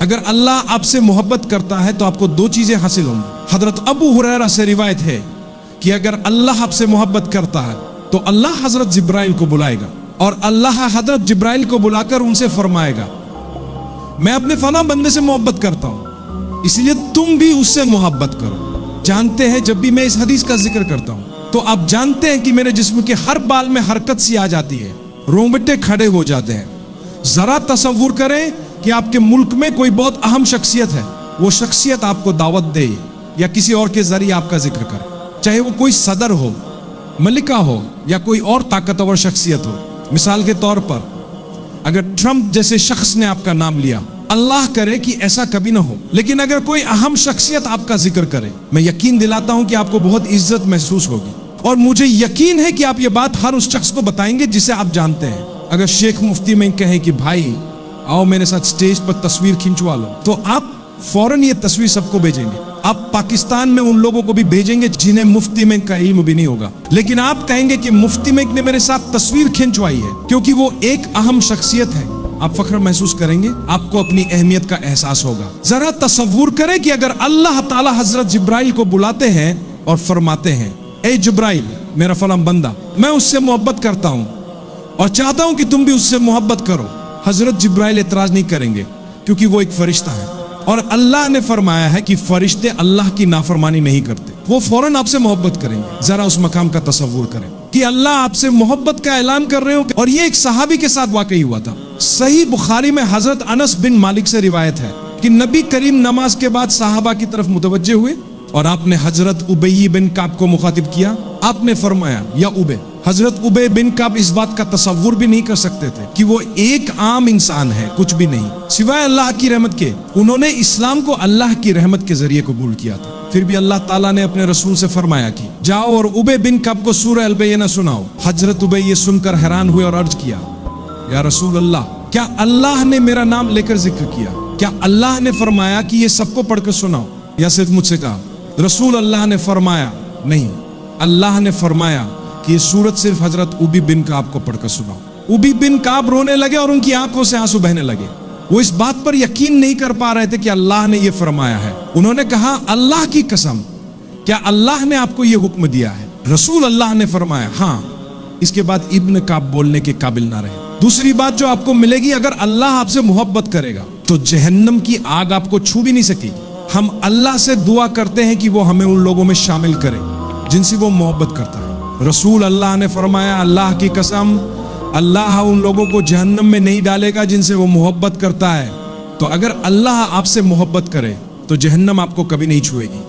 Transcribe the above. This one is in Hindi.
अगर अल्लाह आपसे मोहब्बत करता है तो आपको दो चीजें हासिल होंगी। हजरत अबू हुरैरा से रिवायत है कि अगर अल्लाह आपसे मोहब्बत करता है तो अल्लाह हजरत जिब्राइल को बुलाएगा और अल्लाह हजरत जिब्राइल को बुलाकर उनसे फरमाएगा, मैं अपने फला बंदे से मोहब्बत करता हूं, इसलिए तुम भी उससे मोहब्बत करो। जानते हैं जब भी मैं इस हदीस का जिक्र करता हूं तो आप जानते हैं कि मेरे जिस्म के हर बाल में हरकत सी आ जाती है, रोंगटे खड़े हो जाते हैं। जरा तसव्वुर करें कि आपके मुल्क में कोई बहुत अहम शख्सियत है, वो शख्सियत आपको दावत दे या किसी और के जरिए आपका जिक्र करे, चाहे वो कोई सदर हो, मलिका हो या कोई और ताकतवर शख्सियत हो। मिसाल के तौर पर अगर ट्रंप जैसे शख्स ने आपका नाम लिया, अल्लाह करे कि ऐसा कभी ना हो, लेकिन अगर कोई अहम शख्सियत आपका जिक्र करे, मैं यकीन दिलाता हूं कि आपको बहुत इज्जत महसूस होगी। और मुझे यकीन है कि आप ये बात हर उस शख्स को बताएंगे जिसे आप जानते हैं। अगर शेख मुफ्ती में कहें कि भाई आओ मेरे साथ स्टेज पर तस्वीर खिंचवा लो, तो आप फौरन ये तस्वीर सबको भेजेंगे। आप पाकिस्तान में उन लोगों को भी भेजेंगे जिन्हें मुफ्ती में का इल्म भी नहीं होगा, लेकिन आप कहेंगे कि मुफ्ती में ने मेरे साथ तस्वीर खिंचवाई है, क्योंकि वो एक अहम शख्सियत है। आप फख्र महसूस करेंगे, आपको अपनी अहमियत का एहसास होगा। जरा तसव्वुर करें कि अगर अल्लाह ताला हजरत जिब्राइल को बुलाते हैं और फरमाते हैं, ए जिब्राइल मेरा फलां बंदा, मैं उससे मोहब्बत करता हूं और चाहता हूं कि तुम भी उससे मोहब्बत करो। हजरत जिब्राइल एतराज नहीं करेंगे क्योंकि वो एक फरिश्ता है और अल्लाह ने फरमाया है कि फरिश्ते अल्लाह की नाफरमानी नहीं करते। वो फौरन आपसे मोहब्बत करेंगे। जरा उस मकाम का तसव्वुर करें कि अल्लाह आपसे मोहब्बत का ऐलान कर रहे हो। और ये एक सहाबी के साथ वाकई हुआ था। सही बुखारी में हजरत अनस बिन मालिक से रिवायत है कि नबी करीम नमाज के बाद सहाबा की तरफ मुतवज्जे हुए और आपने हजरत उबई बिन काब को मुखातिब किया। आपने फरमाया, या उबे। हजरत उबे बिन काब इस बात का तसव्वुर भी नहीं कर सकते थे कि वो एक आम इंसान है, कुछ भी नहीं सिवाय अल्लाह की रहमत के। उन्होंने इस्लाम को अल्लाह की रहमत के जरिए कबूल किया था। फिर भी अल्लाह ताला ने अपने रसूल से फरमाया कि जाओ और उबे बिन काब को सूरह अल-बय्यना सुनाओ। हजरत उबे ये सुनकर हैरान हुए और अर्ज किया, या रसूल अल्लाह, क्या अल्लाह ने मेरा नाम लेकर जिक्र किया? क्या अल्लाह ने फरमाया कि ये सबको पढ़कर सुनाओ, या सिर्फ मुझसे कहा? रसूल अल्लाह ने फरमाया, नहीं, अल्लाह ने फरमाया कि ये सूरत सिर्फ हजरत उबी बिन काब को पढ़कर सुनाओ। उबी बिन काब रोने लगे और उनकी आंखों से आंसू बहने लगे। वो इस बात पर यकीन नहीं कर पा रहे थे कि अल्लाह ने ये फरमाया है। उन्होंने कहा, अल्लाह की कसम, क्या अल्लाह ने आपको ये हुक्म दिया है? रसूल अल्लाह ने फरमाया, हाँ। इसके बाद इब्न काब बोलने के काबिल ना रहे। दूसरी बात जो आपको मिलेगी, अगर अल्लाह आपसे मोहब्बत करेगा तो जहन्नम की आग आपको छू भी नहीं सकेगी। हम अल्लाह से दुआ करते हैं कि वो हमें उन लोगों में शामिल करे जिनसे वो मोहब्बत करता है। रसूल अल्लाह ने फरमाया, अल्लाह की कसम, अल्लाह उन लोगों को जहन्नम में नहीं डालेगा जिनसे वो मोहब्बत करता है। तो अगर अल्लाह आपसे मोहब्बत करे तो जहन्नम आपको कभी नहीं छुएगी।